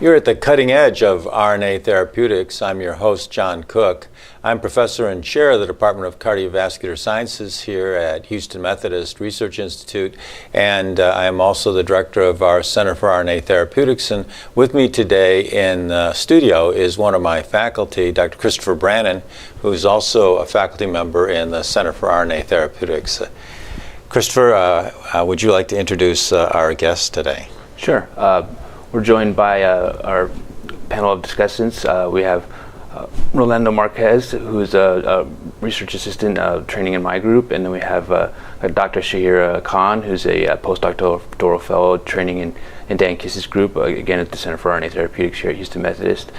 You're at the cutting edge of RNA therapeutics. I'm your host, John Cook. I'm professor and chair of the Department of Cardiovascular Sciences here at Houston Methodist Research Institute, and I am also the director of our Center for RNA Therapeutics. And with me today in the studio is one of my faculty, Dr. Christopher Brannon, who is also a faculty member in the Center for RNA Therapeutics. Christopher, would you like to introduce our guest today? Sure. We're joined by our panel of discussants. We have Rolando Marquez, who's a research assistant training in my group, and then we have Dr. Shahira Khan, who's a postdoctoral fellow training in Dan Kiss's group, again at the Center for RNA Therapeutics here at Houston Methodist.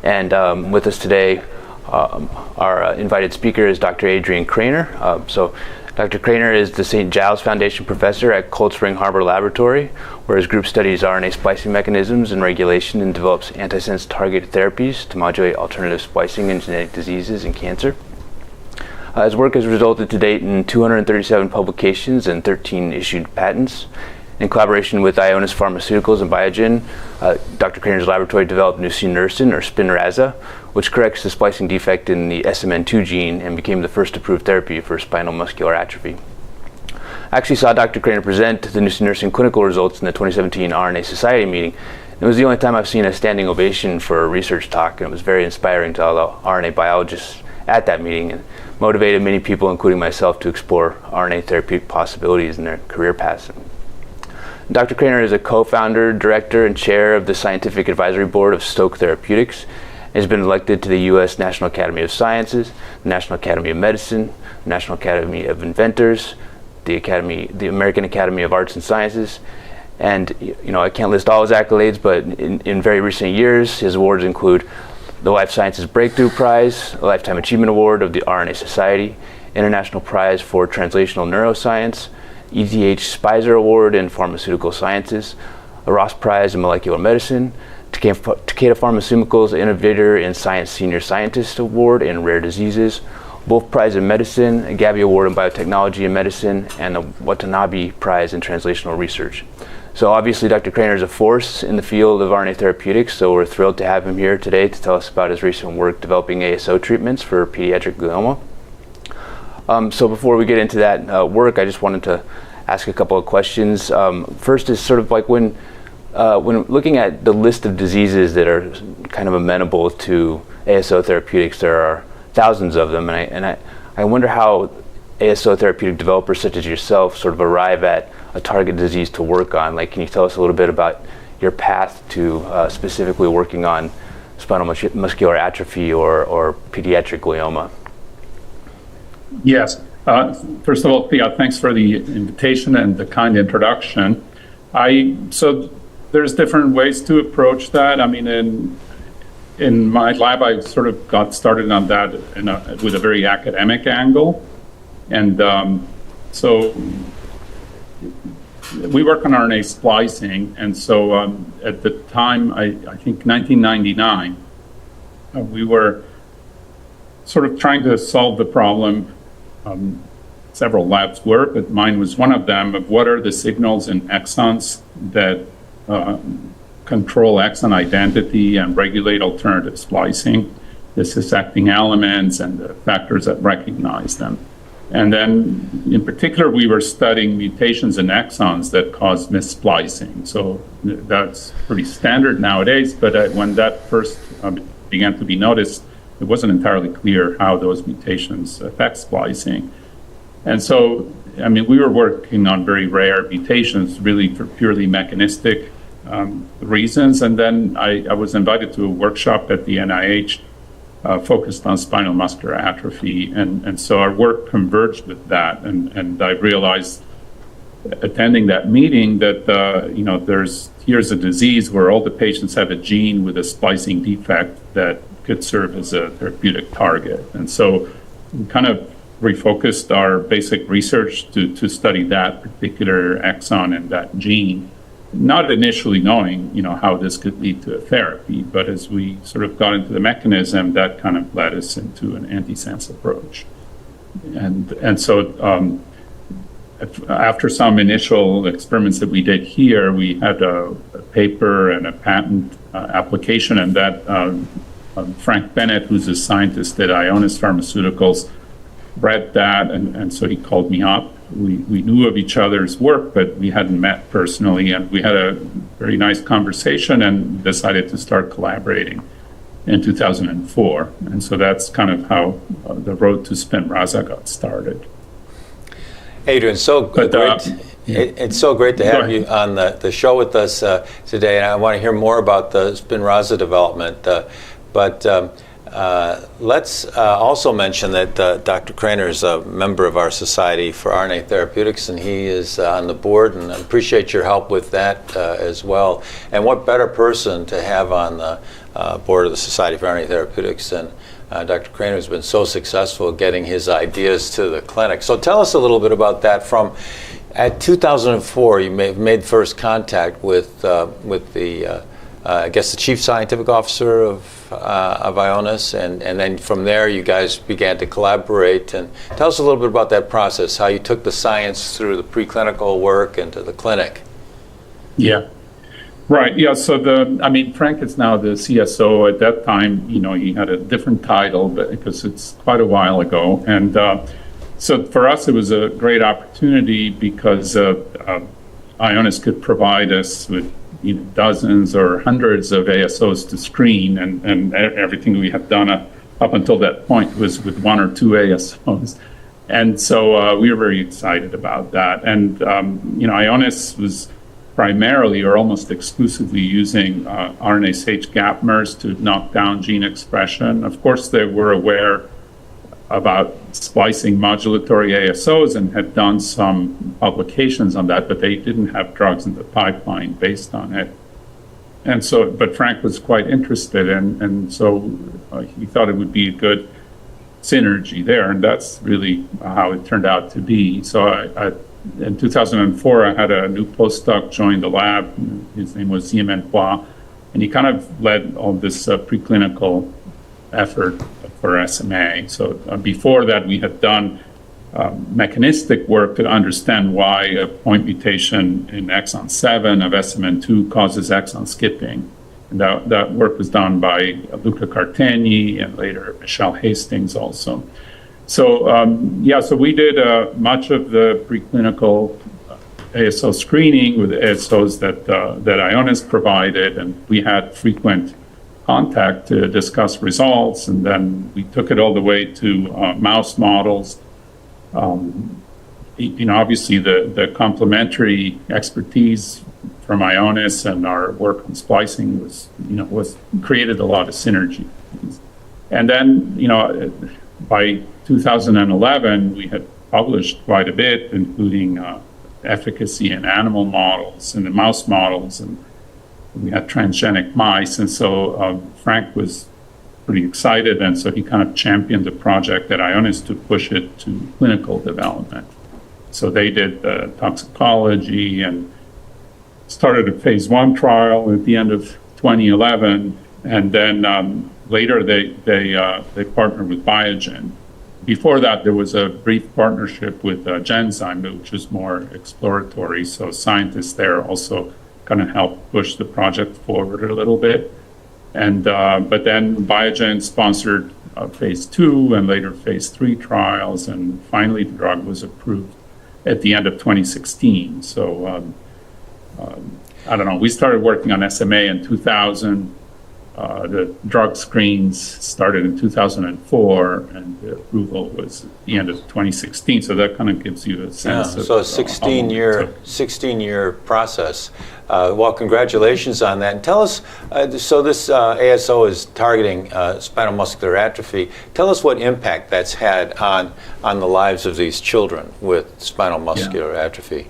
And with us today, our invited speaker is Dr. Adrian Craner. So Dr. Craner is the St. Giles Foundation professor at Cold Spring Harbor Laboratory, where his group studies RNA splicing mechanisms and regulation and develops antisense targeted therapies to modulate alternative splicing in genetic diseases and cancer. His work has resulted to date in 237 publications and 13 issued patents. In collaboration with Ionis Pharmaceuticals and Biogen, Dr. Craner's laboratory developed nusinersen, or Spinraza, which corrects the splicing defect in the SMN2 gene and became the first approved therapy for spinal muscular atrophy. I actually saw Dr. Craner present the nusinersen clinical results in the 2017 RNA Society meeting. It was the only time I've seen a standing ovation for a research talk, and it was very inspiring to all the RNA biologists at that meeting and motivated many people, including myself, to explore RNA therapeutic possibilities in their career paths. Dr. Craner is a co-founder, director, and chair of the Scientific Advisory Board of Stoke Therapeutics, and has been elected to the U.S. National Academy of Sciences, the National Academy of Medicine, the National Academy of Inventors, the American Academy of Arts and Sciences. And I can't list all his accolades, but in very recent years, his awards include the Life Sciences Breakthrough Prize, a Lifetime Achievement Award of the RNA Society, International Prize for Translational Neuroscience, ETH Spicer Award in Pharmaceutical Sciences, a Ross Prize in Molecular Medicine, Takeda Pharmaceuticals Innovator in Science Senior Scientist Award in Rare Diseases, Wolf Prize in Medicine, a Gavi Award in Biotechnology and Medicine, and the Watanabe Prize in Translational Research. So obviously Dr. Craner is a force in the field of RNA therapeutics, so we're thrilled to have him here today to tell us about his recent work developing ASO treatments for pediatric glioma. So before we get into that work, I just wanted to ask a couple of questions. First is sort of like when looking at the list of diseases that are kind of amenable to ASO therapeutics, there are thousands of them, and I wonder how ASO therapeutic developers such as yourself sort of arrive at a target disease to work on. Like, can you tell us a little bit about your path to specifically working on spinal muscular atrophy or pediatric glioma? Yes. First of all, thanks for the invitation and the kind introduction. So there's different ways to approach that. I mean, in my lab, I sort of got started on that with a very academic angle. And so we work on RNA splicing. And so at the time, I think 1999, we were sort of trying to solve the problem. Several labs were, but mine was one of them, of what are the signals in exons that control exon identity and regulate alternative splicing, the cis-acting elements and the factors that recognize them. And then in particular, we were studying mutations in exons that cause missplicing. So that's pretty standard nowadays, but when that first began to be noticed, it wasn't entirely clear how those mutations affect splicing. And so, I mean, we were working on very rare mutations, really for purely mechanistic reasons. And then I was invited to a workshop at the NIH focused on spinal muscular atrophy. And so our work converged with that. And I realized attending that meeting that, here's a disease where all the patients have a gene with a splicing defect that could serve as a therapeutic target. And so we kind of refocused our basic research to study that particular exon and that gene, not initially knowing, how this could lead to a therapy, but as we sort of got into the mechanism, that kind of led us into an antisense approach. And so after some initial experiments that we did here, we had a paper and a patent application, and that Frank Bennett, who's a scientist at Ionis Pharmaceuticals, read that, and so he called me up. We knew of each other's work, but we hadn't met personally, and we had a very nice conversation and decided to start collaborating in 2004. And so that's kind of how the road to Spinraza got started. Adrian, it's so great to have you on the show with us today, and I want to hear more about the Spinraza development. But let's also mention that Dr. Kraner is a member of our Society for RNA Therapeutics, and he is on the board, and I appreciate your help with that as well. And what better person to have on the board of the Society for RNA Therapeutics than Dr. Kraner, has been so successful getting his ideas to the clinic. So tell us a little bit about that. At 2004, you made first contact with the I guess the chief scientific officer of Ionis, and then from there you guys began to collaborate. And tell us a little bit about that process, how you took the science through the preclinical work into the clinic. Yeah. Right. Yeah. So Frank is now the CSO. At that time, he had a different title, but because it's quite a while ago. And so for us, it was a great opportunity because Ionis could provide us with dozens or hundreds of ASOs to screen, and everything we had done up until that point was with one or two ASOs. And so we were very excited about that. And Ionis was primarily or almost exclusively using RNase-H gapmers to knock down gene expression. Of course, they were aware about splicing modulatory ASOs and had done some publications on that, but they didn't have drugs in the pipeline based on it. And so, but Frank was quite interested, and so he thought it would be a good synergy there, and that's really how it turned out to be. So in 2004, I had a new postdoc join the lab. His name was Ziemen Hua, and he kind of led all this preclinical effort for SMA. So before that, we had done mechanistic work to understand why a point mutation in exon 7 of SMN2 causes exon skipping. And that work was done by Luca Cartegni and later Michelle Hastings also. So so we did much of the preclinical ASO screening with ASOs that Ionis provided, and we had frequent contact to discuss results, and then we took it all the way to mouse models. Obviously the complementary expertise from Ionis and our work on splicing was created a lot of synergy. And then, by 2011, we had published quite a bit, including efficacy in animal models and in mouse models, and we had transgenic mice. And so Frank was pretty excited, and so he kind of championed the project at Ionis to push it to clinical development. So they did the toxicology and started a phase 1 trial at the end of 2011, and then later they partnered with Biogen. Before that, there was a brief partnership with Genzyme, which was more exploratory. So scientists there also kind of helped push the project forward a little bit. And but then Biogen sponsored phase 2 and later phase 3 trials, and finally the drug was approved at the end of 2016. So I don't know. We started working on SMA in 2000. The drug screens started in 2004, and the approval was at the end of 2016. So that kind of gives you a sense. So a 16-year process. Well, congratulations on that. And tell us, so this ASO is targeting spinal muscular atrophy. Tell us what impact that's had on the lives of these children with spinal muscular atrophy.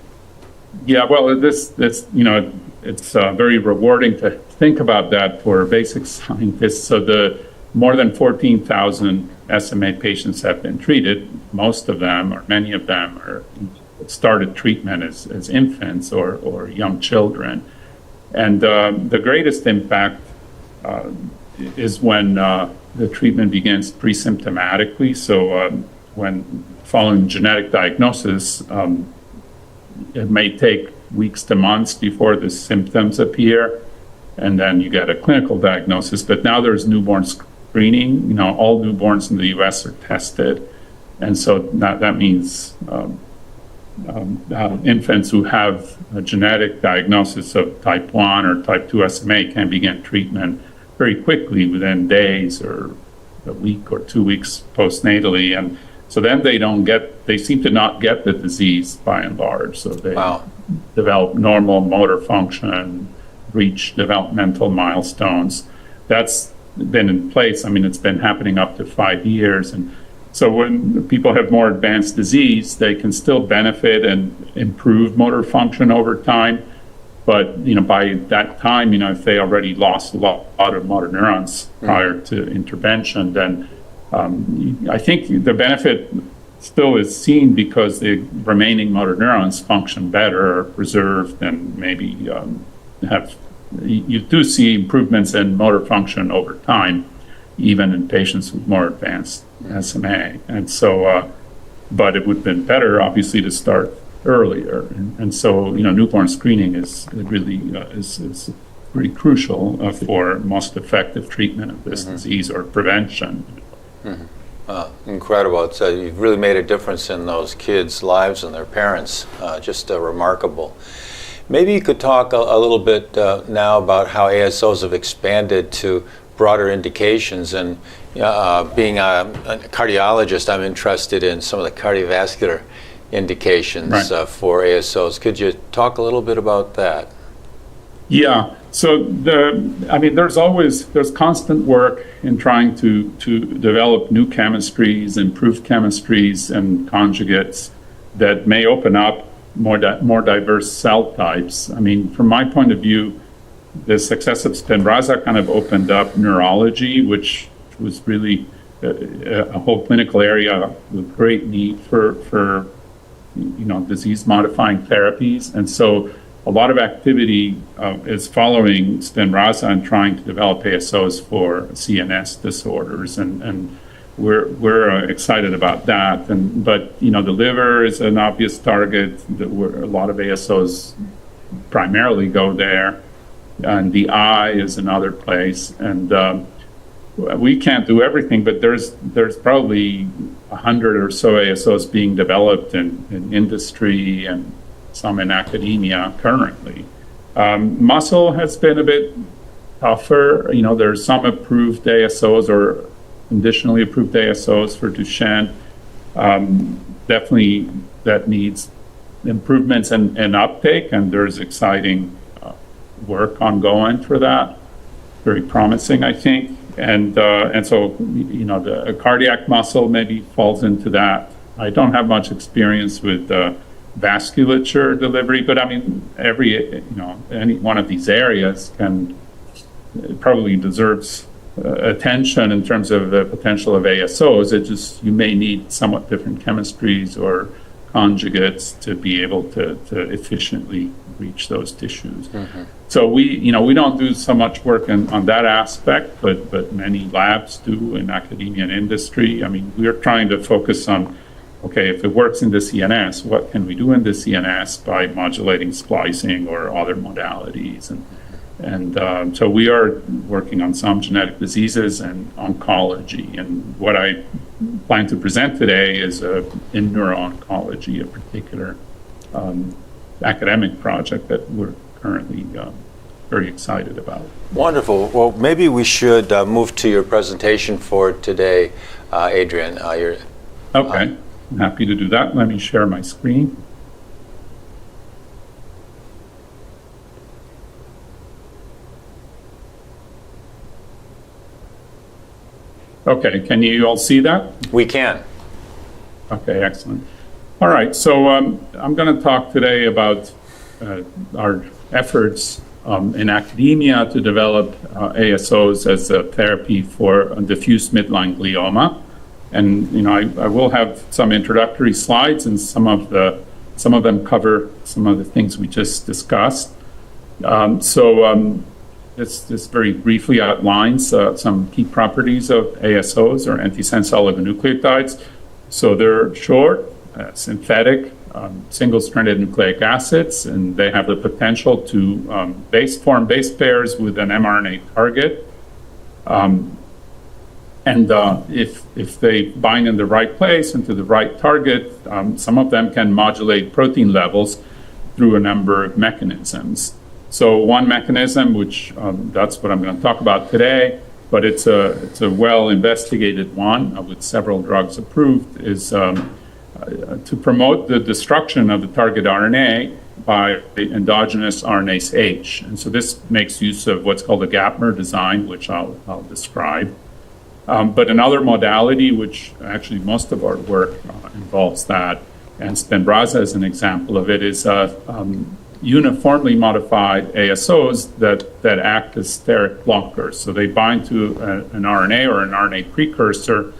Yeah, well, it's very rewarding to think about that for basic scientists. So the more than 14,000 SMA patients have been treated. Most of them, or many of them, started treatment as infants or young children. And the greatest impact is when the treatment begins pre-symptomatically. So when following genetic diagnosis, it may take weeks to months before the symptoms appear, and then you get a clinical diagnosis. But now there's newborn screening. You know, all newborns in the U.S. are tested, and so that means infants who have a genetic diagnosis of type 1 or type 2 SMA can begin treatment very quickly, within days or a week or 2 weeks postnatally. And so then they seem to not get the disease by and large. So they develop normal motor function, reach developmental milestones. That's been in place. I mean, it's been happening up to 5 years. And so when people have more advanced disease, they can still benefit and improve motor function over time. But, you know, by that time, you know, if they already lost a lot of motor neurons prior to intervention, then I think the benefit still is seen because the remaining motor neurons function better, are preserved, and maybe you do see improvements in motor function over time, even in patients with more advanced SMA. And so, but it would have been better, obviously, to start earlier. And so, you know, newborn screening is really is pretty crucial for most effective treatment of this disease or prevention. Incredible. It's, you've really made a difference in those kids' lives and their parents. Just remarkable. Maybe you could talk a little bit now about how ASOs have expanded to broader indications. And being a cardiologist, I'm interested in some of the cardiovascular indications for ASOs. Could you talk a little bit about that? Yeah. So there's constant work in trying to develop new chemistries, improved chemistries, and conjugates that may open up more diverse cell types. I mean, from my point of view, the success of Spinraza kind of opened up neurology, which was really a whole clinical area with great need for disease-modifying therapies. And so a lot of activity is following Spinraza and trying to develop ASOs for CNS disorders, and we're excited about that. But you know, the liver is an obvious target where a lot of ASOs primarily go there, and the eye is another place. And we can't do everything, but there's probably 100 or so ASOs being developed in industry and some in academia currently. Muscle has been a bit tougher. You know, there's some approved ASOs or conditionally approved ASOs for Duchenne. Definitely that needs improvements and uptake, and there's exciting work ongoing for that. Very promising, I think. And so, you know, the cardiac muscle maybe falls into that. I don't have much experience with vasculature delivery, but I mean, any one of these areas probably deserves attention in terms of the potential of ASOs. You may need somewhat different chemistries or conjugates to be able to efficiently reach those tissues. So we don't do so much work on that aspect, but many labs do in academia and industry. I mean, we're trying to focus on, okay, if it works in the CNS, what can we do in the CNS by modulating splicing or other modalities? And so we are working on some genetic diseases and oncology. And what I plan to present today is in neuro-oncology, a particular academic project that we're currently very excited about. Wonderful. Well, maybe we should move to your presentation for today, Adrian. Okay, I'm happy to do that. Let me share my screen. Okay, can you all see that? We can. Okay, excellent. All right, so I'm going to talk today about our efforts in academia to develop ASOs as a therapy for diffuse midline glioma. And you know, I will have some introductory slides, and some of them cover some of the things we just discussed. This very briefly outlines some key properties of ASOs, or antisense oligonucleotides. So they're short, synthetic, single-stranded nucleic acids, and they have the potential to form base pairs with an mRNA target. If they bind in the right place and to the right target, some of them can modulate protein levels through a number of mechanisms. So one mechanism, which that's what I'm going to talk about today, but it's a well-investigated one with several drugs approved, is to promote the destruction of the target RNA by the endogenous RNase H. And so this makes use of what's called a gapmer design, which I'll describe. But another modality, which actually most of our work involves that, and Spinraza is an example of it, is uniformly modified ASOs that act as steric blockers. So they bind to an RNA or an RNA precursor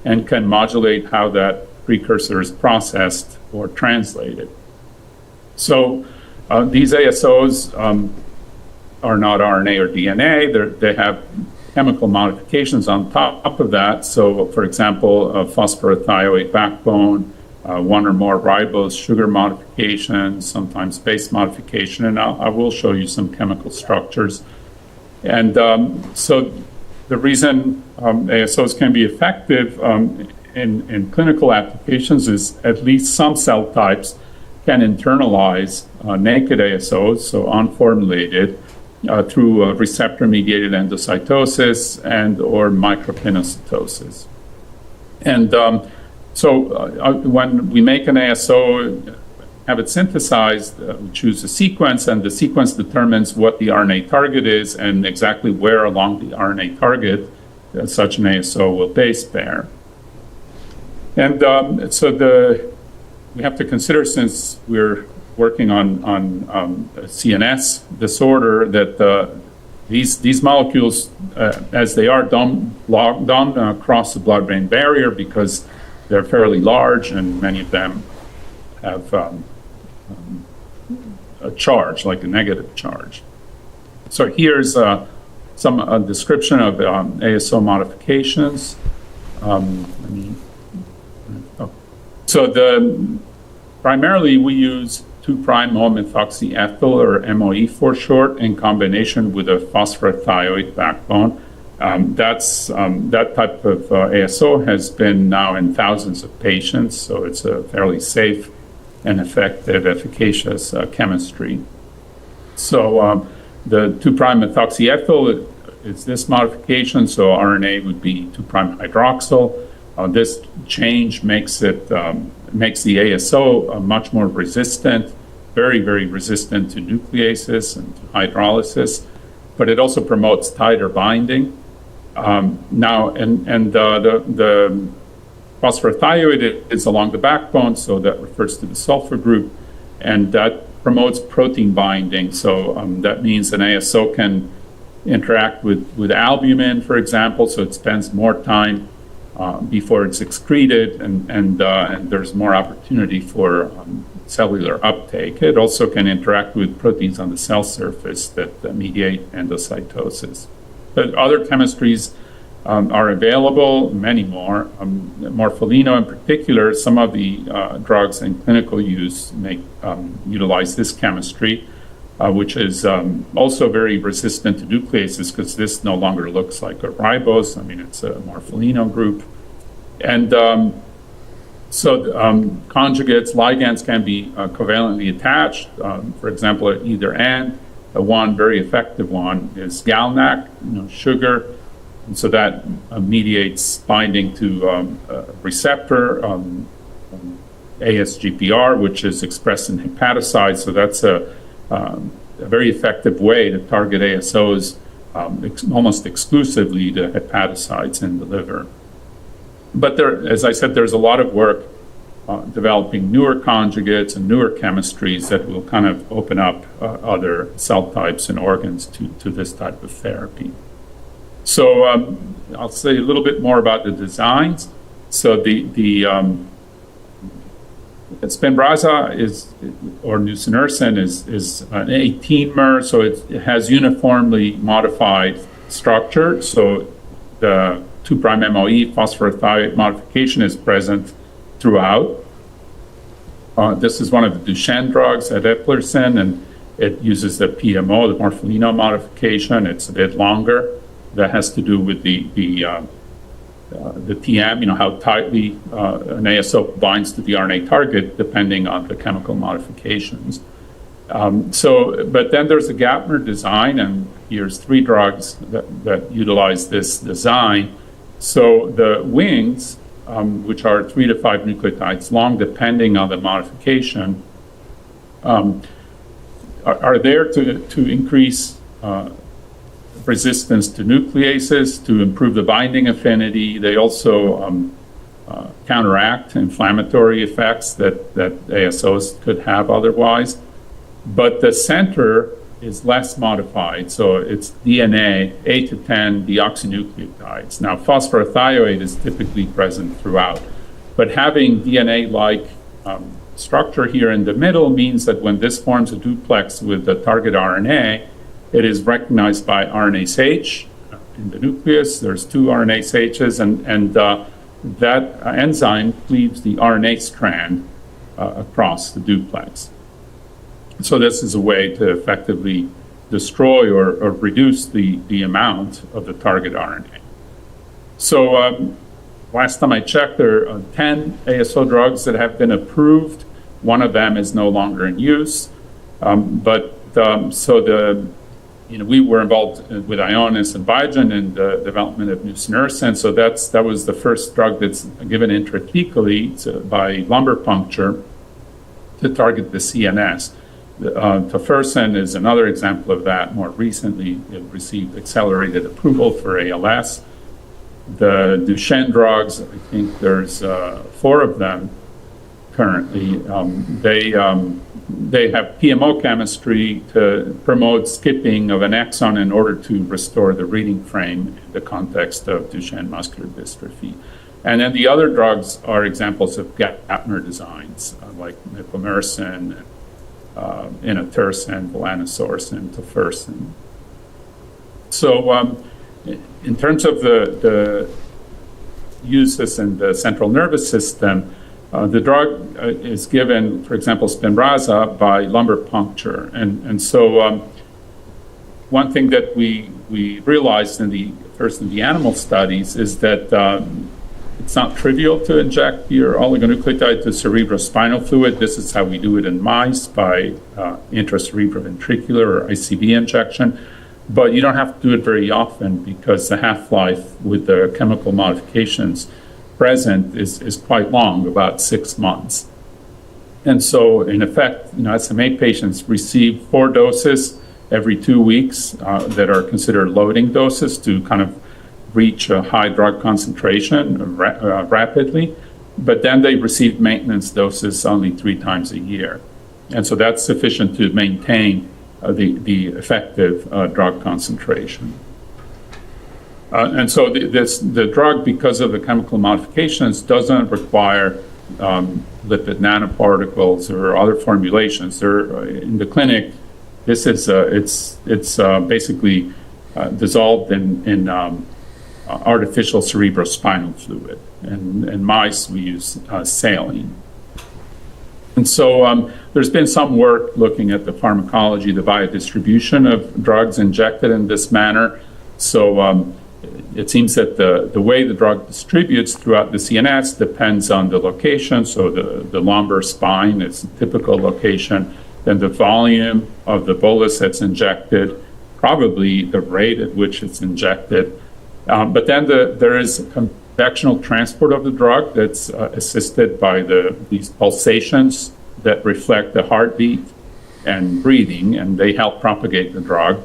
and can modulate how that precursor is processed or translated. So these ASOs are not RNA or DNA. They have chemical modifications on top of that. So, for example, a phosphorothioate backbone, one or more ribose sugar modifications, sometimes base modification, and I will show you some chemical structures. And so the reason ASOs can be effective in clinical applications is at least some cell types can internalize naked ASOs, so unformulated, through receptor-mediated endocytosis and or micropinocytosis. And so when we make an ASO, have it synthesized, we choose a sequence, and the sequence determines what the RNA target is and exactly where along the RNA target such an ASO will base pair. And so we have to consider, since we're working on a CNS disorder, that these molecules, as they are, don't cross the blood-brain barrier because they're fairly large, and many of them have a charge, like a negative charge. So here's some description of ASO modifications. Primarily we use 2'-O-methoxyethyl, or MOE for short, in combination with a phosphorothioate backbone. That type of ASO has been now in thousands of patients, so it's a fairly safe and effective, efficacious chemistry. So the 2'-methoxyethyl is this modification, so RNA would be 2'-hydroxyl. This change makes the ASO much more resistant, very, very resistant to nucleases and to hydrolysis, but it also promotes tighter binding. The phosphorothioate is along the backbone, so that refers to the sulfur group, and that promotes protein binding. So that means an ASO can interact with albumin, for example, so it spends more time before it's excreted, and there's more opportunity for cellular uptake. It also can interact with proteins on the cell surface that mediate endocytosis. But other chemistries are available, many more. Morpholino in particular, some of the drugs in clinical use utilize this chemistry, which is also very resistant to nucleases because this no longer looks like a ribose. I mean, it's a morpholino group. And conjugates, ligands can be covalently attached, for example, at either end. One very effective one is GalNAc, sugar, and so that mediates binding to a receptor, ASGPR, which is expressed in hepatocytes. So that's a very effective way to target ASOs almost exclusively to hepatocytes in the liver. But as I said, there's a lot of work developing newer conjugates and newer chemistries that will kind of open up other cell types and organs to this type of therapy. So I'll say a little bit more about the designs. So the Spinraza or nusinersen is an 18-mer, so it has uniformly modified structure. So the 2'-MOE phosphorothioate modification is present throughout. This is one of the Duchenne drugs, eteplirsen, and it uses the PMO, the morpholino modification. It's a bit longer. That has to do with the TM, how tightly an ASO binds to the RNA target, depending on the chemical modifications. But then there's a Gapmer design, and here's 3 drugs that utilize this design. So the wings, which are 3 to 5 nucleotides long, depending on the modification, are there to increase resistance to nucleases, to improve the binding affinity. They also counteract inflammatory effects that ASOs could have otherwise. But the center is less modified, so it's DNA, 8 to 10 deoxynucleotides. Now, phosphorothioate is typically present throughout, but having DNA-like structure here in the middle means that when this forms a duplex with the target RNA, it is recognized by RNase H in the nucleus. There's 2 RNase H's, and that enzyme cleaves the RNA strand across the duplex. So this is a way to effectively destroy or reduce the amount of the target RNA. So last time I checked, there are 10 ASO drugs that have been approved. One of them is no longer in use. We were involved with Ionis and Biogen in the development of nusinersen. So that was the first drug that's given intrathecally by lumbar puncture to target the CNS. Tofersen is another example of that. More recently, it received accelerated approval for ALS. The Duchenne drugs, I think there's 4 of them currently. They have PMO chemistry to promote skipping of an exon in order to restore the reading frame in the context of Duchenne muscular dystrophy. And then the other drugs are examples of Gapmer designs, like mipomersen, inotersen, volanesorsen, tofersen. So in terms of the uses in the central nervous system, the drug is given, for example, Spinraza by lumbar puncture. And so one thing that we realized in the animal studies is that it's not trivial to inject your oligonucleotide to cerebrospinal fluid. This is how we do it in mice by intracerebroventricular or ICV injection. But you don't have to do it very often because the half-life with the chemical modifications present is quite long, about 6 months. And so, in effect, SMA patients receive 4 doses every 2 weeks that are considered loading doses to kind of reach a high drug concentration rapidly, but then they receive maintenance doses only 3 times a year. And so that's sufficient to maintain the effective drug concentration. And so the drug, because of the chemical modifications, doesn't require lipid nanoparticles or other formulations. In the clinic, this is it's basically dissolved in artificial cerebrospinal fluid. And in mice, we use saline. And so there's been some work looking at the pharmacology, the biodistribution of drugs injected in this manner. So it seems that the way the drug distributes throughout the CNS depends on the location. So the lumbar spine is a typical location. Then the volume of the bolus that's injected, probably the rate at which it's injected. But then there is convectional transport of the drug that's assisted by these pulsations that reflect the heartbeat and breathing, and they help propagate the drug.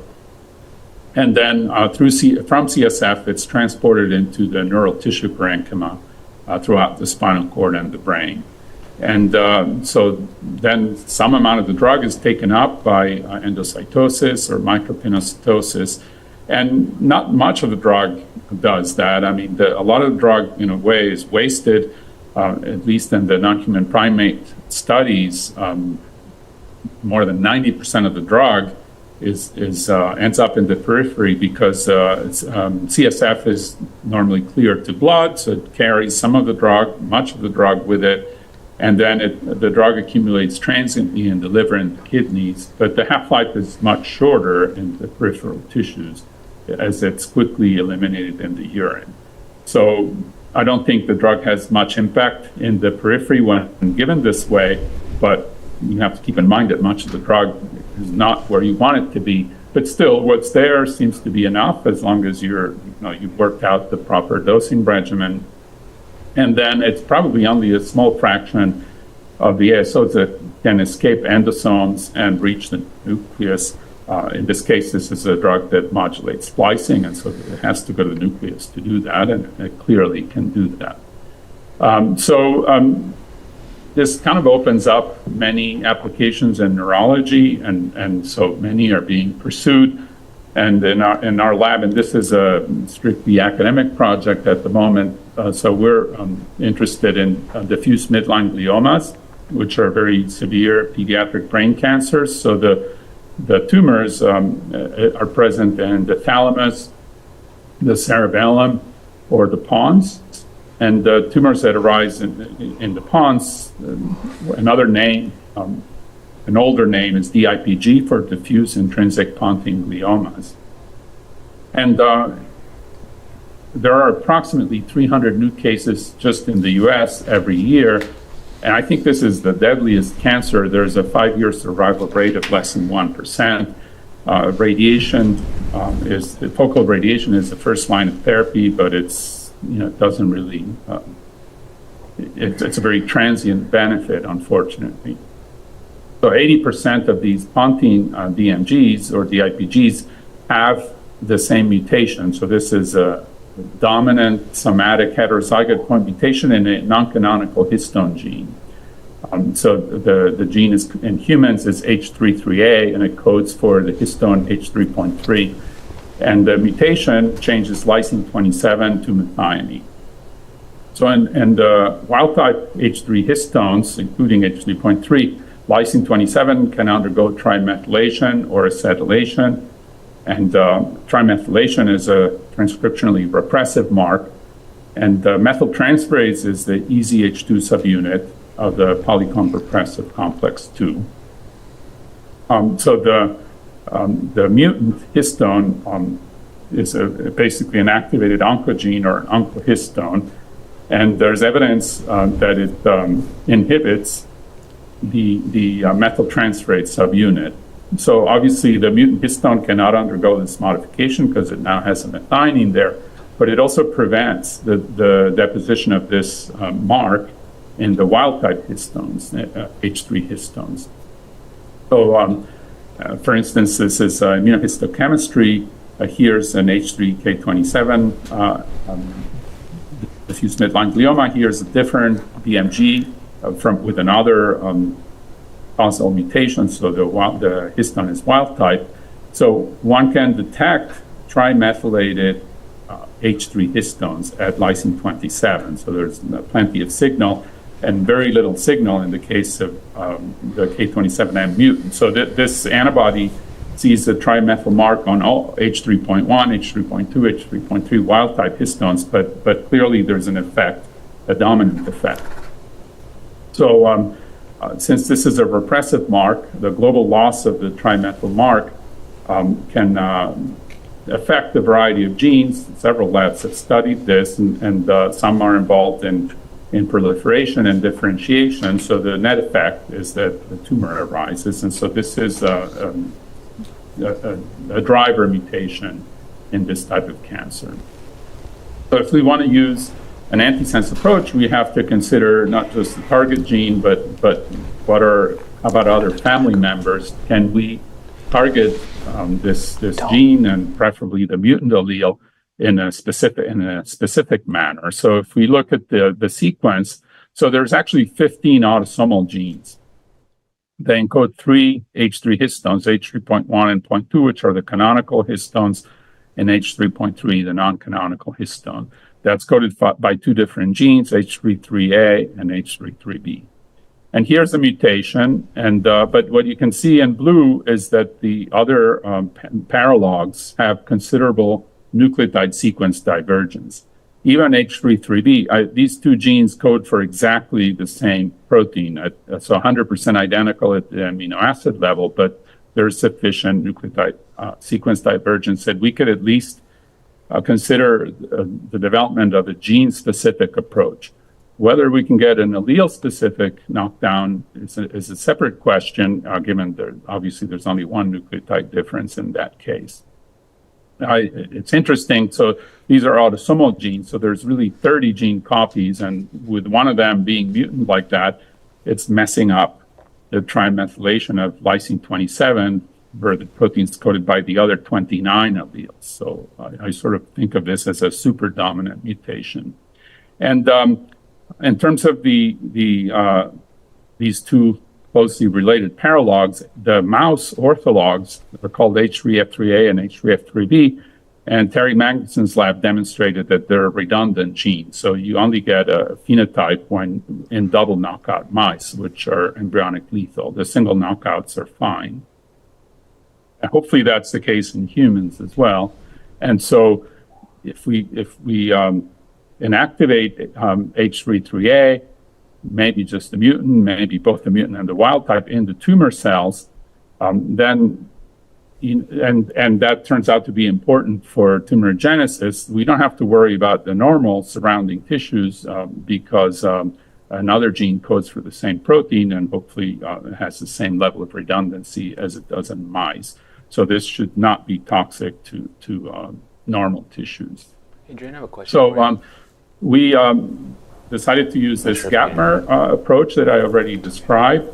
And then from CSF, it's transported into the neural tissue parenchyma throughout the spinal cord and the brain. And so then some amount of the drug is taken up by endocytosis or micropinocytosis, and not much of the drug does that. I mean, a lot of the drug, in a way, is wasted, at least in the non-human primate studies. More than 90% of the drug ends up in the periphery because CSF is normally clear to blood, so it carries some of the drug, much of the drug with it, and then the drug accumulates transiently in the liver and the kidneys, but the half-life is much shorter in the peripheral tissues as it's quickly eliminated in the urine. So I don't think the drug has much impact in the periphery when given this way, but you have to keep in mind that much of the drug is not where you want it to be. But still, what's there seems to be enough as long as you've worked out the proper dosing regimen. And then it's probably only a small fraction of the ASOs that can escape endosomes and reach the nucleus. In this case, this is a drug that modulates splicing, and so it has to go to the nucleus to do that, and it clearly can do that. This kind of opens up many applications in neurology, and so many are being pursued. And in our lab, and this is a strictly academic project at the moment, so we're interested in diffuse midline gliomas, which are very severe pediatric brain cancers. So the tumors are present in the thalamus, the cerebellum, or the pons. And the tumors that arise in the pons, another name, an older name is DIPG for diffuse intrinsic pontine gliomas. And there are approximately 300 new cases just in the US every year. And I think this is the deadliest cancer. There's a 5-year survival rate of less than 1%. Focal radiation is the first line of therapy, but it doesn't really, it's a very transient benefit, unfortunately. So 80% of these pontine DMGs or DIPGs have the same mutation. So this is a dominant somatic heterozygote point mutation in a non-canonical histone gene. So the gene in humans is H33A, and it codes for the histone H3.3. And the mutation changes lysine 27 to methionine. So in the wild-type H3 histones, including H3.3, lysine 27 can undergo trimethylation or acetylation. And trimethylation is a transcriptionally repressive mark. And methyltransferase is the EZH2 subunit of the polycomb repressive complex 2. So the mutant histone is basically an activated oncogene or an oncohistone, and there's evidence that it inhibits the methyltransferase subunit. So obviously the mutant histone cannot undergo this modification because it now has a methionine there, but it also prevents the deposition of this mark in the wild-type histones, H3 histones. So for instance, this is immunohistochemistry. Here's an H3K27 diffuse midline glioma. Here's a different DMG with another causal mutation. So the histone is wild type. So one can detect trimethylated H3 histones at lysine 27. So there's plenty of signal and very little signal in the case of the K27M mutant. So this antibody sees the trimethyl mark on all H3.1, H3.2, H3.3 wild-type histones, but clearly there's an effect, a dominant effect. So since this is a repressive mark, the global loss of the trimethyl mark can affect a variety of genes. Several labs have studied this, and some are involved in proliferation and differentiation. So the net effect is that the tumor arises. And so this is a driver mutation in this type of cancer. So if we want to use an antisense approach, we have to consider not just the target gene, but how about other family members? Can we target this gene, and preferably the mutant allele, in a specific manner? So if we look at the sequence, so there's actually 15 autosomal genes. They encode 3 H3 histones, H3.1 and .2, which are the canonical histones, and H3.3, the non-canonical histone. That's coded by 2 different genes, H33A and H33B. And here's the mutation, but what you can see in blue is that the other paralogs have considerable nucleotide sequence divergence. even H3B, these two genes code for exactly the same protein. So 100% identical at the amino acid level, but there's sufficient nucleotide sequence divergence that we could at least consider the development of a gene-specific approach. Whether we can get an allele-specific knockdown is a separate question, given obviously there's only one nucleotide difference in that case. It's interesting. So these are autosomal genes. So there's really 30 gene copies, and with one of them being mutant like that, it's messing up the trimethylation of lysine 27, where the protein's coded by the other 29 alleles. So I sort of think of this as a super dominant mutation. And in terms of these two closely related paralogs, the mouse orthologs are called H3F3A and H3F3B, and Terry Magnuson's lab demonstrated that they're redundant genes. So you only get a phenotype when in double knockout mice, which are embryonic lethal. The single knockouts are fine. And hopefully that's the case in humans as well. And so if we inactivate H3A, maybe just the mutant, maybe both the mutant and the wild type in the tumor cells, then that turns out to be important for tumorigenesis. We don't have to worry about the normal surrounding tissues because another gene codes for the same protein and hopefully it has the same level of redundancy as it does in mice. So this should not be toxic to normal tissues. Adrian, I have a question. So we decided to use this Gapmer approach that I already described.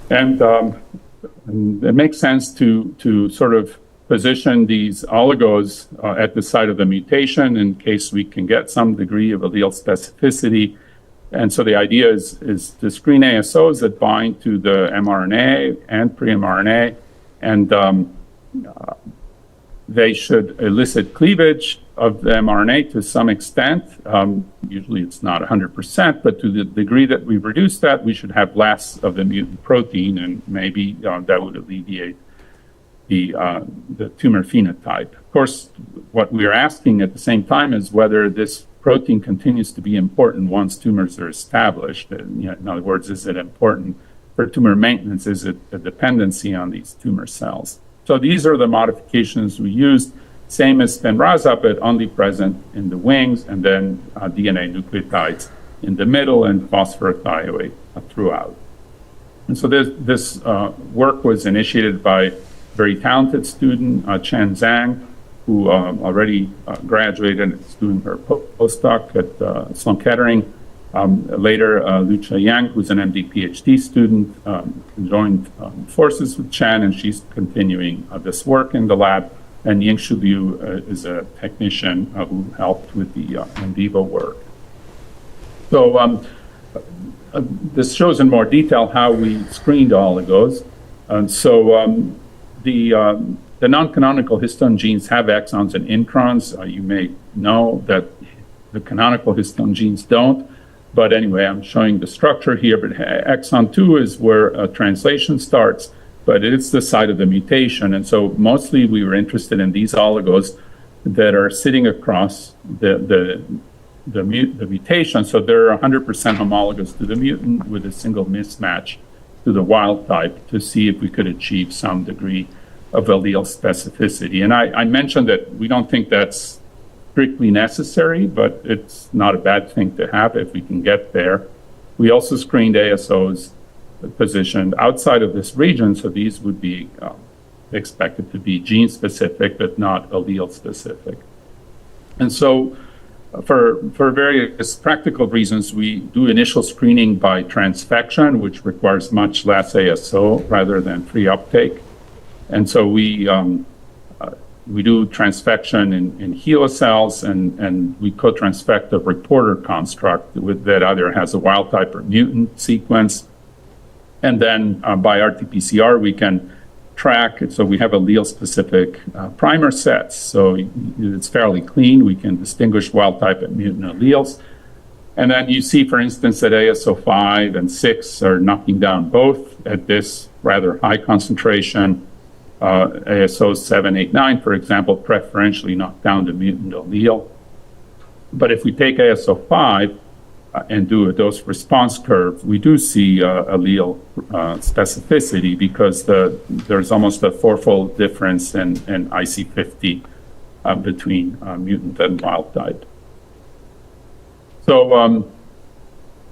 And it makes sense to sort of position these oligos at the site of the mutation in case we can get some degree of allele specificity. And so the idea is to screen ASOs that bind to the mRNA and pre-mRNA, and they should elicit cleavage of the mRNA to some extent. Usually it's not 100%, but to the degree that we reduce that, we should have less of the mutant protein, and maybe that would alleviate the tumor phenotype. Of course, what we're asking at the same time is whether this protein continues to be important once tumors are established. In other words, is it important for tumor maintenance? Is it a dependency on these tumor cells? So these are the modifications we used, same as Spinraza, but only present in the wings, and then DNA nucleotides in the middle and phosphorothioate throughout. And so this work was initiated by a very talented student, Chen Zhang, who already graduated and is doing her postdoc at Sloan Kettering. Later, Lucia Yang, who's an MD PhD student, joined forces with Chen, and she's continuing this work in the lab. And Yingshu Liu is a technician who helped with the in vivo work. So this shows in more detail how we screened oligos. And so the non-canonical histone genes have exons and introns. You may know that the canonical histone genes don't. But anyway, I'm showing the structure here. But exon 2 is where translation starts, but it's the site of the mutation. And so mostly we were interested in these oligos that are sitting across the mutation. So they're 100% homologous to the mutant with a single mismatch to the wild type to see if we could achieve some degree of allele specificity. And I mentioned that we don't think that's strictly necessary, but it's not a bad thing to have if we can get there. We also screened ASOs positioned outside of this region, so these would be expected to be gene-specific, but not allele-specific. And so for various practical reasons, we do initial screening by transfection, which requires much less ASO rather than free uptake. And so we do transfection in HeLa cells, and we co-transfect a reporter construct that either has a wild type or mutant sequence. And then by RT-PCR, we can track it. So we have allele-specific primer sets. So it's fairly clean. We can distinguish wild type and mutant alleles. And then you see, for instance, that ASO5 and 6 are knocking down both at this rather high concentration. ASO 7, 8, 9, for example, preferentially knock down the mutant allele. But if we take ASO5 and do a dose response curve, we do see allele specificity because there's almost a fourfold difference in IC50 between mutant and wild type. So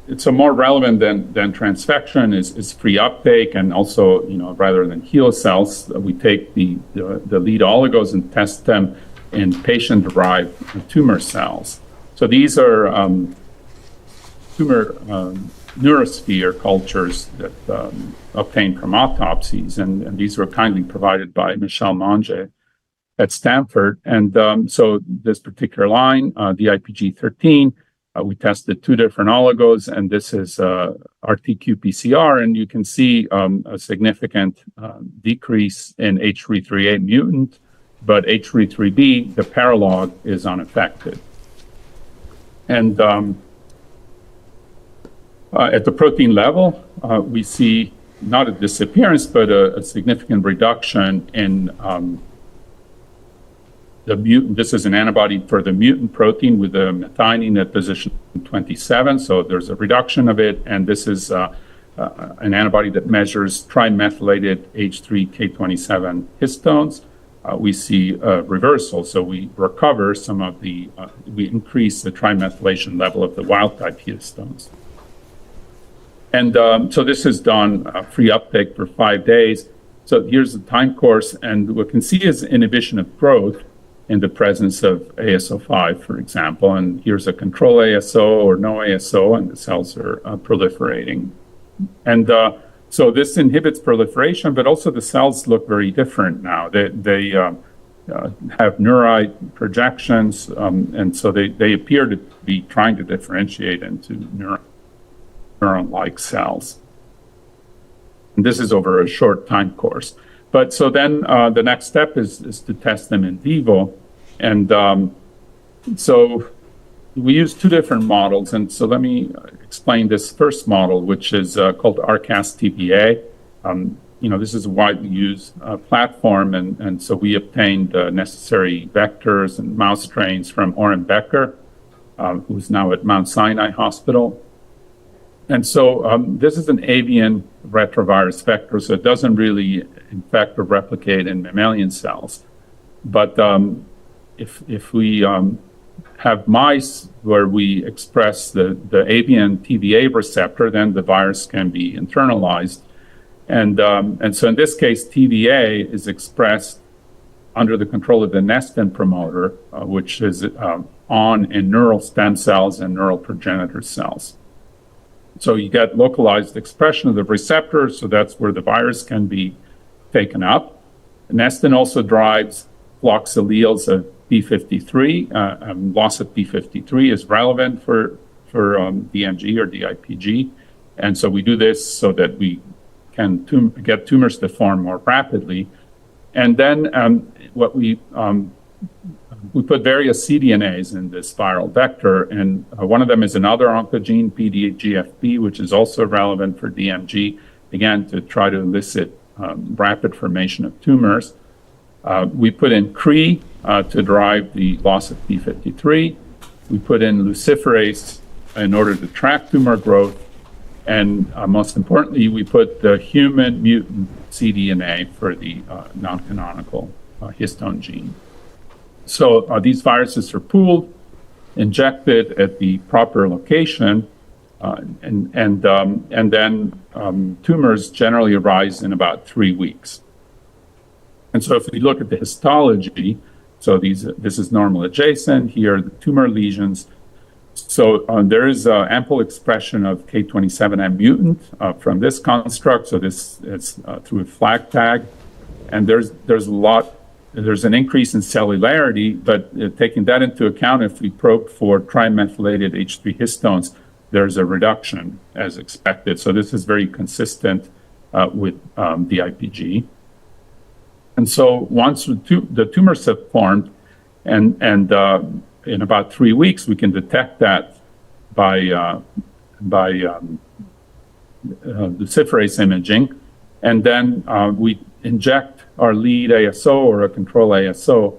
it's more relevant than transfection is free uptake, and also, rather than HeLa cells, we take the lead oligos and test them in patient-derived tumor cells. So these are tumor neurosphere cultures that obtained from autopsies, and these were kindly provided by Michel Monge at Stanford. And so this particular line, the IPG13, we tested 2 different oligos, and this is RT-qPCR, and you can see a significant decrease in H338 mutant, but H33B, the paralog, is unaffected. And at the protein level, we see not a disappearance, but a significant reduction in the mutant. This is an antibody for the mutant protein with the methionine at position 27. So there's a reduction of it. And this is an antibody that measures trimethylated H3K27 histones. We see a reversal. So we recover some of we increase the trimethylation level of the wild type histones. And so this is done free uptake for 5 days. So here's the time course. And what we can see is inhibition of growth in the presence of ASO5, for example. And here's a control ASO or no ASO, and the cells are proliferating. And so this inhibits proliferation, but also the cells look very different now. They have neurite projections, and so they appear to be trying to differentiate into neuron-like cells. And this is over a short time course. But so then the next step is to test them in vivo. And so we use 2 different models. And so let me explain this first model, which is called RCAS-TBA. This is a widely used platform. And so we obtained necessary vectors and mouse strains from Oren Becker, who's now at Mount Sinai Hospital. And so this is an avian retrovirus vector, so it doesn't really infect or replicate in mammalian cells. But if we have mice where we express the avian TVA receptor, then the virus can be internalized. And so in this case, TVA is expressed under the control of the Nestin promoter, which is on in neural stem cells and neural progenitor cells. So you get localized expression of the receptor, so that's where the virus can be taken up. Nestin also drives flux alleles of p53. Loss of p53 is relevant for DMG or DIPG. And so we do this so that we can get tumors to form more rapidly. And then we put various cDNAs in this viral vector, and one of them is another oncogene, PDGFB, which is also relevant for DMG, again, to try to elicit rapid formation of tumors. We put in CRE to drive the loss of p53. We put in luciferase in order to track tumor growth. And most importantly, we put the human mutant cDNA for the non-canonical histone gene. So these viruses are pooled, injected at the proper location, and then tumors generally arise in about 3 weeks. And so if we look at the histology, so this is normal adjacent, here are the tumor lesions. So there is ample expression of K27M mutant from this construct. So this is through a flag tag, and there's an increase in cellularity, but taking that into account, if we probe for trimethylated H3 histones, there's a reduction as expected. So this is very consistent with the IPG. And so once the tumors have formed, and in about 3 weeks, we can detect that by luciferase imaging, and then we inject our lead ASO or a control ASO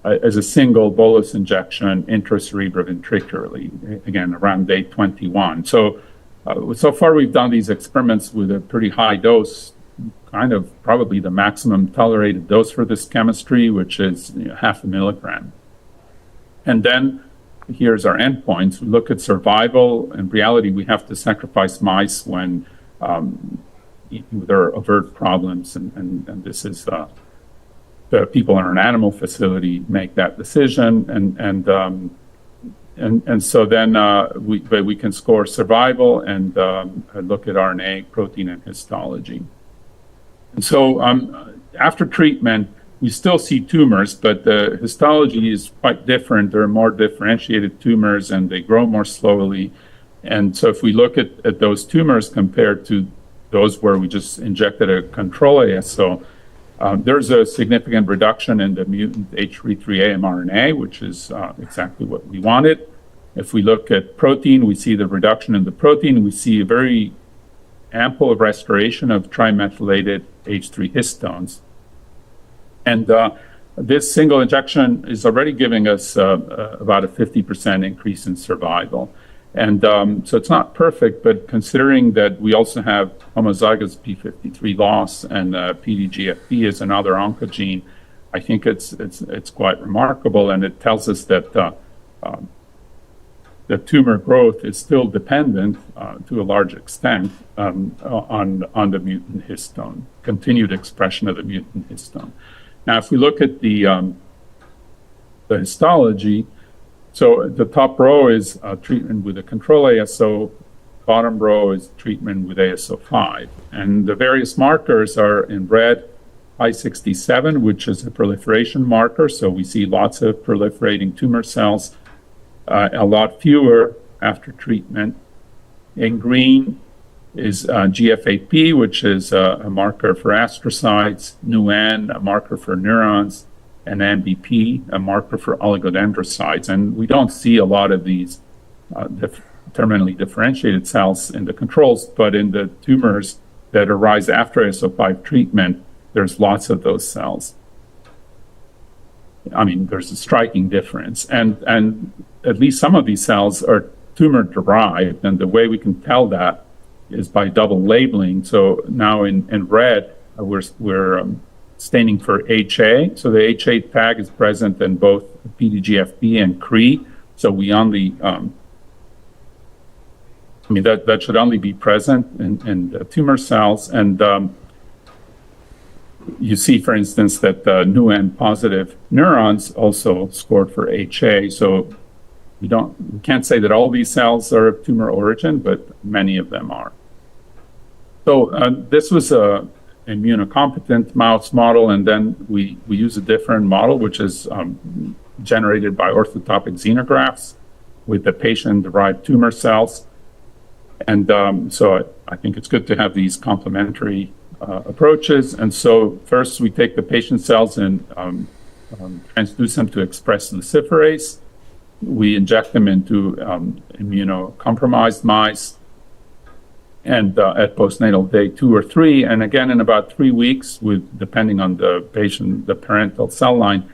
as a single bolus injection intracerebroventricularly, again, around day 21. So far we've done these experiments with a pretty high dose, kind of probably the maximum tolerated dose for this chemistry, which is 0.5 milligram. And then here's our endpoints. We look at survival. In reality, we have to sacrifice mice when there are overt problems, and this is the people in an animal facility make that decision, and so then we can score survival and look at RNA, protein, and histology. And so after treatment, we still see tumors, but the histology is quite different. There are more differentiated tumors, and they grow more slowly. And so if we look at those tumors compared to those where we just injected a control ASO, there's a significant reduction in the mutant H3.3A mRNA, which is exactly what we wanted. If we look at protein, we see the reduction in the protein. We see a very ample restoration of trimethylated H3 histones. And this single injection is already giving us about a 50% increase in survival. And so it's not perfect, but considering that we also have homozygous P53 loss and PDGFB is another oncogene, I think it's quite remarkable, and it tells us that the tumor growth is still dependent to a large extent on the mutant histone, continued expression of the mutant histone. Now, if we look at the histology, so the top row is treatment with a control ASO, bottom row is treatment with ASO5. And the various markers are in red, I67, which is a proliferation marker. So we see lots of proliferating tumor cells, a lot fewer after treatment. In green is GFAP, which is a marker for astrocytes, NUN, a marker for neurons, and MBP, a marker for oligodendrocytes. And we don't see a lot of these terminally differentiated cells in the controls, but in the tumors that arise after ASO5 treatment, there's lots of those cells. I mean, there's a striking difference. And at least some of these cells are tumor-derived, and the way we can tell that is by double labeling. So now in red, we're staining for HA. So the HA tag is present in both PDGFB and CRE. So we only, that should only be present in the tumor cells. And you see, for instance, that the NUN positive neurons also scored for HA. So we can't say that all these cells are of tumor origin, but many of them are. So this was a immunocompetent mouse model, and then we use a different model, which is generated by orthotopic xenografts with the patient-derived tumor cells. And so I think it's good to have these complementary approaches. And so first we take the patient cells and transduce them to express luciferase. We inject them into immunocompromised mice, and at postnatal day 2 or 3, and again in about 3 weeks, depending on the patient, the parental cell line,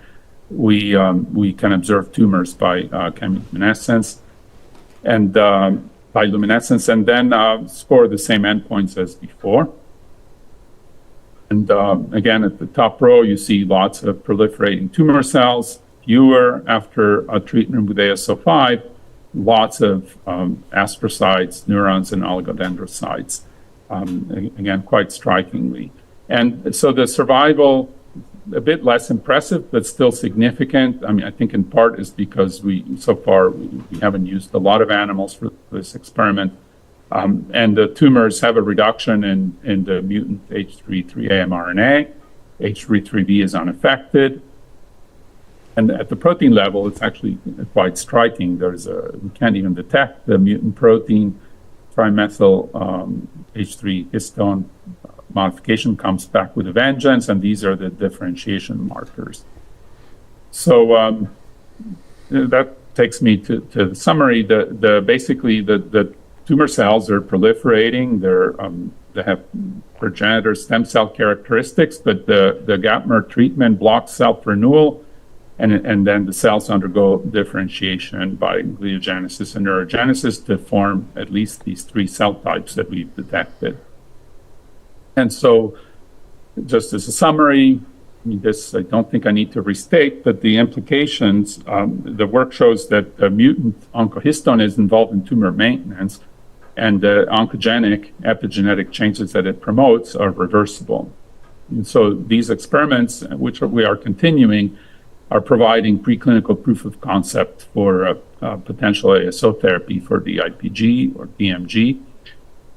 we can observe tumors by chemiluminescence and bioluminescence, and then score the same endpoints as before. And again, at the top row, you see lots of proliferating tumor cells, fewer after treatment with ASO5. Lots of astrocytes, neurons, and oligodendrocytes, again, quite strikingly. And so the survival, a bit less impressive, but still significant. I mean, I think in part is because so far we haven't used a lot of animals for this experiment. And the tumors have a reduction in the mutant H3.3A mRNA. H3.3B is unaffected. And at the protein level, it's actually quite striking. We can't even detect the mutant protein. Trimethyl H3 histone modification comes back with a vengeance, and these are the differentiation markers. So that takes me to the summary. Basically, the tumor cells are proliferating. They have progenitor stem cell characteristics, but the GAPMER treatment blocks self-renewal. and then the cells undergo differentiation by gliogenesis and neurogenesis to form at least these 3 cell types that we've detected. And so, just as a summary, this I don't think I need to restate, but the implications, the work shows that the mutant oncohistone is involved in tumor maintenance, and the oncogenic epigenetic changes that it promotes are reversible. And so these experiments, which we are continuing, are providing preclinical proof of concept for potential ASO therapy for the IPG or DMG.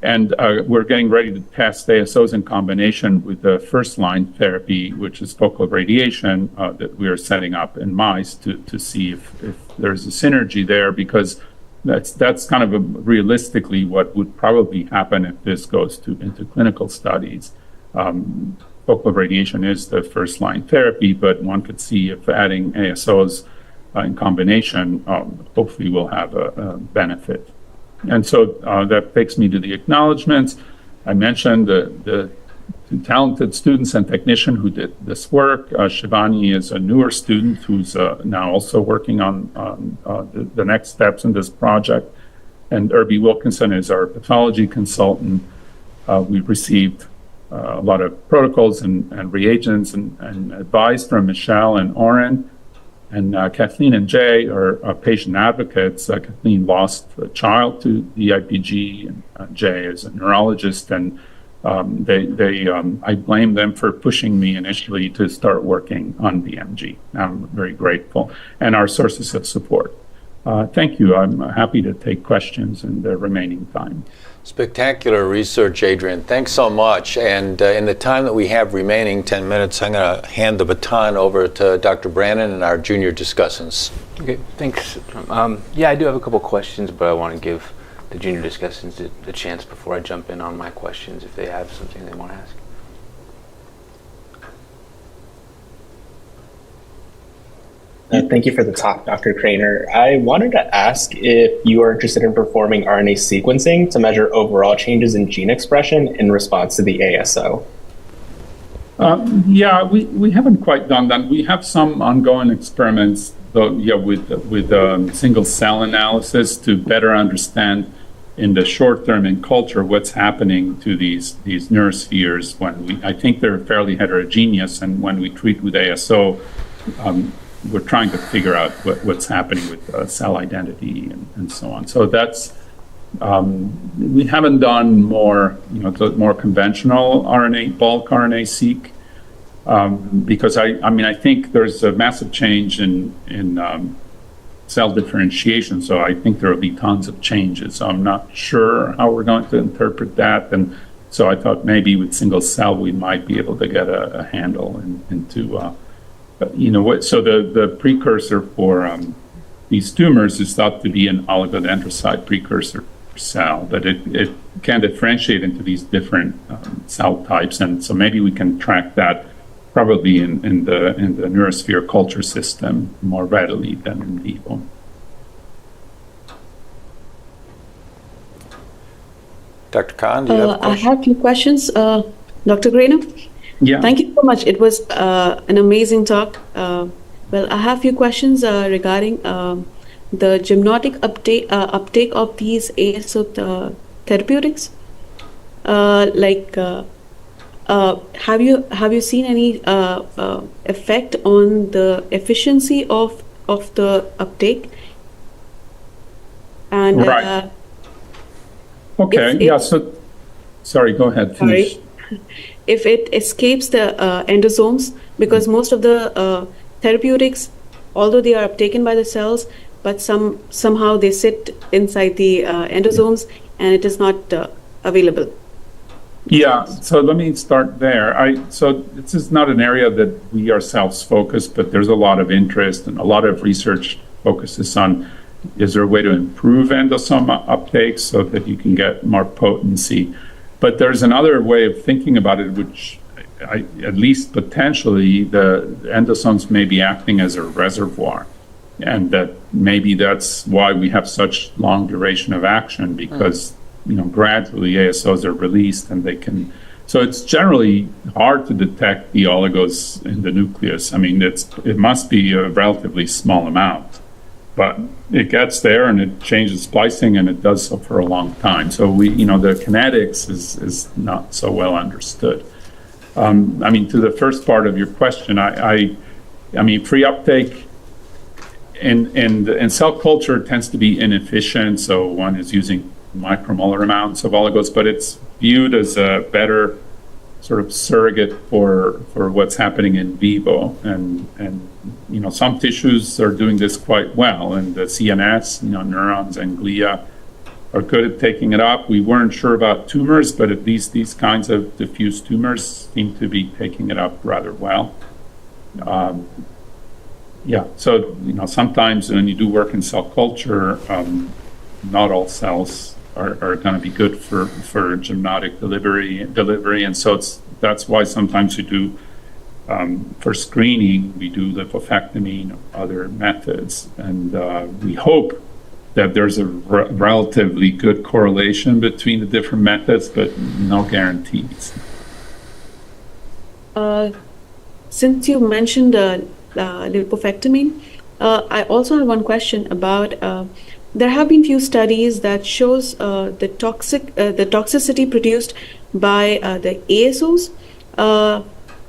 And we're getting ready to test ASOs in combination with the first-line therapy, which is focal radiation, that we are setting up in mice to see if there's a synergy there, because that's kind of realistically what would probably happen if this goes into clinical studies. Focal radiation is the first-line therapy, but one could see if adding ASOs in combination hopefully will have a benefit. And so that takes me to the acknowledgments. I mentioned the talented students and technician who did this work. Shivani is a newer student who's now also working on the next steps in this project. And Irby Wilkinson is our pathology consultant. We've received a lot of protocols and reagents and advice from Michelle and Oren. And Kathleen and Jay are patient advocates. Kathleen lost a child to the IPG, and Jay is a neurologist, and I blame them for pushing me initially to start working on DMG. I'm very grateful, and our sources of support. Thank you. I'm happy to take questions in the remaining time. Spectacular research, Adrian. Thanks so much. And in the time that we have remaining, 10 minutes, I'm going to hand the baton over to Dr. Brannon and our junior discussants. Okay, thanks. Yeah, I do have a couple questions, but I want to give the junior discussants the chance before I jump in on my questions if they have something they want to ask. Thank you for the talk, Dr. Craner. I wanted to ask if you are interested in performing RNA sequencing to measure overall changes in gene expression in response to the ASO. Yeah, we haven't quite done that. We have some ongoing experiments, though, yeah, with single cell analysis to better understand in the short term in culture what's happening to these neurospheres when I think they're fairly heterogeneous, and when we treat with ASO, we're trying to figure out what's happening with cell identity and so on. So that's we haven't done more conventional RNA, bulk RNA-seq, because I think there's a massive change in cell differentiation. So I think there will be tons of changes. So I'm not sure how we're going to interpret that, and so I thought maybe with single cell we might be able to get a handle into. So the precursor for these tumors is thought to be an oligodendrocyte precursor cell, that it can differentiate into these different cell types, and so maybe we can track that probably in the neurosphere culture system more readily than in vivo. Dr. Khan, do you have a question? I have a few questions. Dr. Grainer? Yeah. Thank you so much. It was an amazing talk. Well, I have a few questions regarding the gymnotic uptake of these ASO therapeutics. Have you seen any effect on the efficiency of the uptake? And right. Okay. So sorry. Go ahead. Finish. Sorry. If it escapes the endosomes, because most of the therapeutics, although they are uptaken by the cells, but somehow they sit inside the endosomes and it is not available. Yeah, so let me start there. So this is not an area that we ourselves focus, but there's a lot of interest and a lot of research focuses on, is there a way to improve endosome uptake so that you can get more potency? But there's another way of thinking about it, which at least potentially the endosomes may be acting as a reservoir, and that maybe that's why we have such long duration of action, because gradually ASOs are released and they can So it's generally hard to detect the oligos in the nucleus. I mean, it must be a relatively small amount, but it gets there and it changes splicing, and it does so for a long time. So the kinetics is not so well understood. I mean, to the first part of your question, I mean, free uptake in cell culture tends to be inefficient. So one is using micromolar amounts of oligos, but it's viewed as a better sort of surrogate for what's happening in vivo. And some tissues are doing this quite well, and the CNS, neurons and glia are good at taking it up. We weren't sure about tumors, but at least these kinds of diffuse tumors seem to be taking it up rather well. So sometimes when you do work in cell culture, not all cells are going to be good for genetic delivery, and so that's why sometimes we do for screening we do lipofectomy and other methods, and we hope that there's a relatively good correlation between the different methods, but no guarantees. Since you mentioned lipofectomy, I also have one question about. There have been few studies that shows the toxicity produced by the ASOs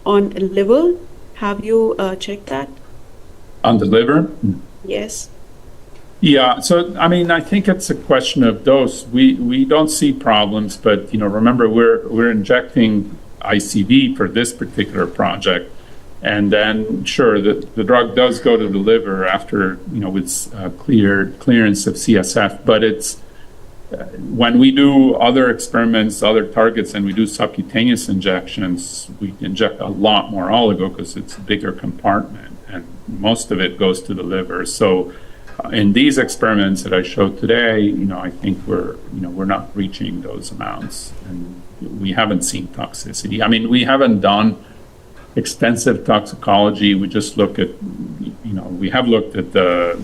on liver. Have you checked that? On the liver? Yes. Yeah. So I mean, I think it's a question of dose. We don't see problems, but remember we're injecting ICV for this particular project. And then, sure, the drug does go to the liver after, with clearance of CSF. But it's when we do other experiments, other targets, and we do subcutaneous injections, we inject a lot more oligo because it's a bigger compartment, and most of it goes to the liver. So, in these experiments that I showed today, I think we're not reaching those amounts, and we haven't seen toxicity. I mean, we haven't done extensive toxicology. We just look at, we have looked at the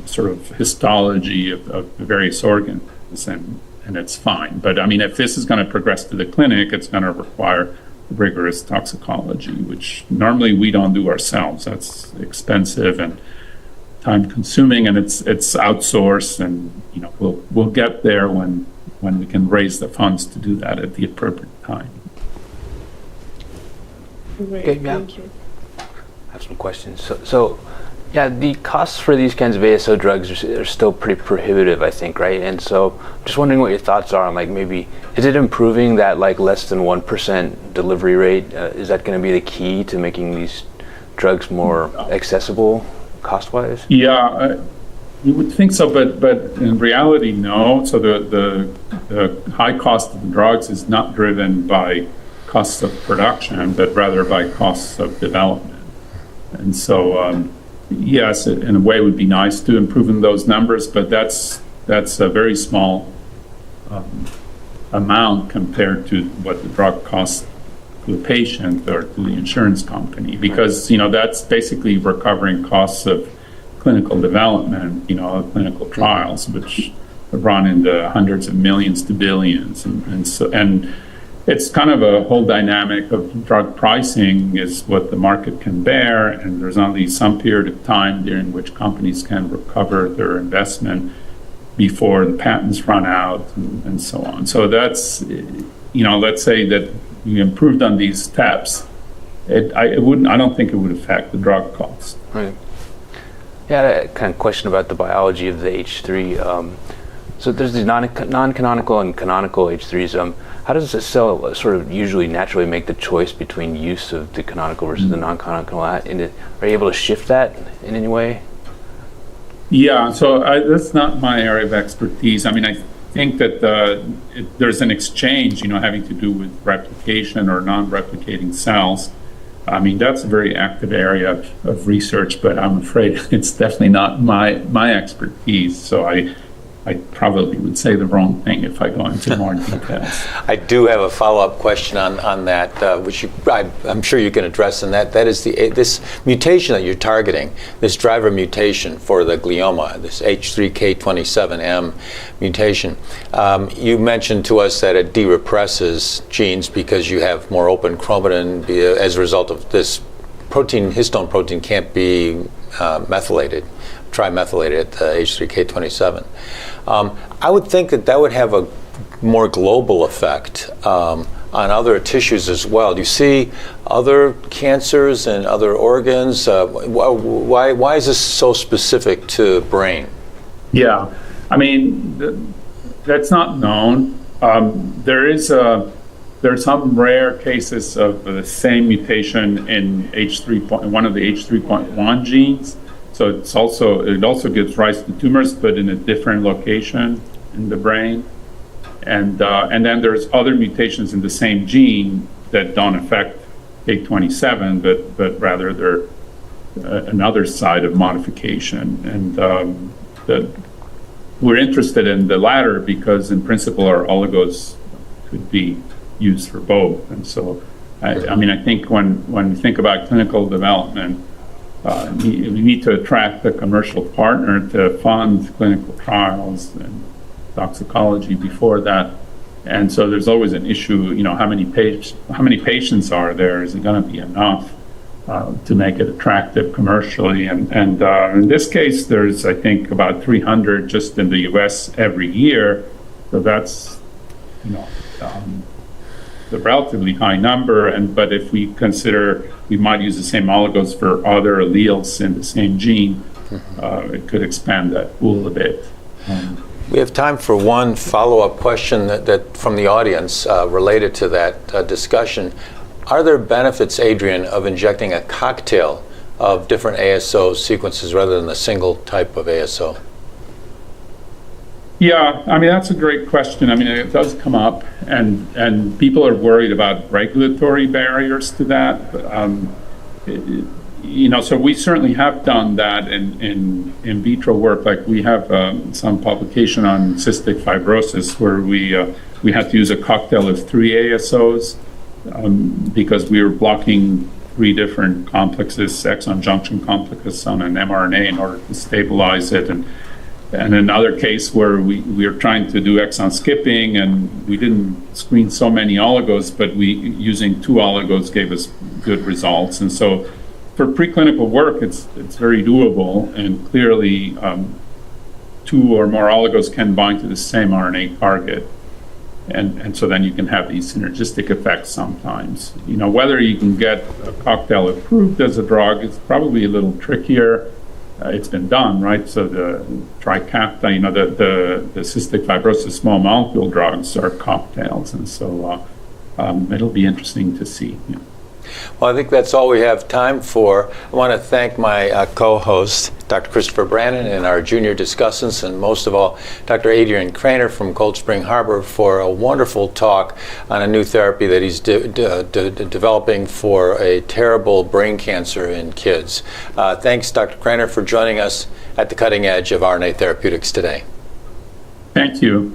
sort of histology of the various organs, and it's fine. But I mean, if this is going to progress to the clinic, it's going to require rigorous toxicology, which normally we don't do ourselves. That's expensive and time consuming, and it's outsourced, and we'll get there when we can raise the funds to do that at the appropriate time. Great. Okay, yeah. Thank you. I have some questions. So the costs for these kinds of ASO drugs are still pretty prohibitive, I think, right? And so I'm just wondering what your thoughts are on, like, maybe, is it improving that, like, less than 1% delivery rate? Is that going to be the key to making these drugs more accessible cost-wise? Yeah, you would think so, but in reality, no. So the high cost of the drugs is not driven by costs of production, but rather by costs of development. And so, yes, in a way, it would be nice to improve in those numbers, but that's a very small amount compared to what the drug costs to the patient or to the insurance company, because that's basically recovering costs of clinical development, clinical trials, which run in the hundreds of millions to billions, and it's kind of a whole dynamic of drug pricing is what the market can bear, and there's only some period of time during which companies can recover their investment before the patents run out, and so on. So that's, let's say that we improved on these steps. I don't think it would affect the drug cost. Right. Yeah, I had a kind of question about the biology of the H3. So there's these non-canonical and canonical H3s. How does a cell sort of usually naturally make the choice between use of the canonical versus the non-canonical? Are you able to shift that in any way? Yeah, so that's not my area of expertise. I mean, I think that there's an exchange, having to do with replication or non-replicating cells. I mean, that's a very active area of research, but I'm afraid it's definitely not my expertise. So I probably would say the wrong thing if I go into more details. I do have a follow-up question on that, which I'm sure you can address, and that is this mutation that you're targeting, this driver mutation for the glioma, this H3K27M mutation. You mentioned to us that it de-represses genes because you have more open chromatin as a result of this protein, histone protein can't be methylated, trimethylated at H3K27. I would think that would have a more global effect on other tissues as well. Do you see other cancers and other organs? Why is this so specific to brain? Yeah, I mean, that's not known. There are some rare cases of the same mutation in one of the H3.1 genes. So it also gives rise to tumors, but in a different location in the brain. And then there's other mutations in the same gene that don't affect K27, but rather they're another side of modification. And we're interested in the latter because, in principle, our oligos could be used for both. And so, I mean, I think when we think about clinical development, we need to attract a commercial partner to fund clinical trials and toxicology before that. And so there's always an issue, how many patients are there? Is it going to be enough to make it attractive commercially? And in this case, there's, I think, about 300 just in the US every year. So that's, the relatively high number, but if we consider we might use the same oligos for other alleles in the same gene, it could expand that pool a bit. We have time for one follow-up question that from the audience related to that discussion. Are there benefits, Adrian, of injecting a cocktail of different ASO sequences rather than a single type of ASO? Yeah, I mean, that's a great question. I mean, it does come up, and people are worried about regulatory barriers to that. So we certainly have done that in vitro work. Like we have some publication on cystic fibrosis where we had to use a cocktail of 3 ASOs because we were blocking 3 different complexes, exon junction complexes on an mRNA in order to stabilize it. And another case where we were trying to do exon skipping and we didn't screen so many oligos, but using 2 oligos gave us good results. And so for preclinical work, it's very doable, and clearly 2 or more oligos can bind to the same RNA target. And so then you can have these synergistic effects sometimes. Whether you can get a cocktail approved as a drug is probably a little trickier. It's been done, right? So the Trikafta, the cystic fibrosis small molecule drugs are cocktails, and so it'll be interesting to see. Yeah. Well, I think that's all we have time for. I want to thank my co-host, Dr. Christopher Brannon, and our junior discussants, and most of all, Dr. Adrian Krainer from Cold Spring Harbor for a wonderful talk on a new therapy that he's developing for a terrible brain cancer in kids. Thanks, Dr. Krainer, for joining us at the cutting edge of RNA therapeutics today. Thank you.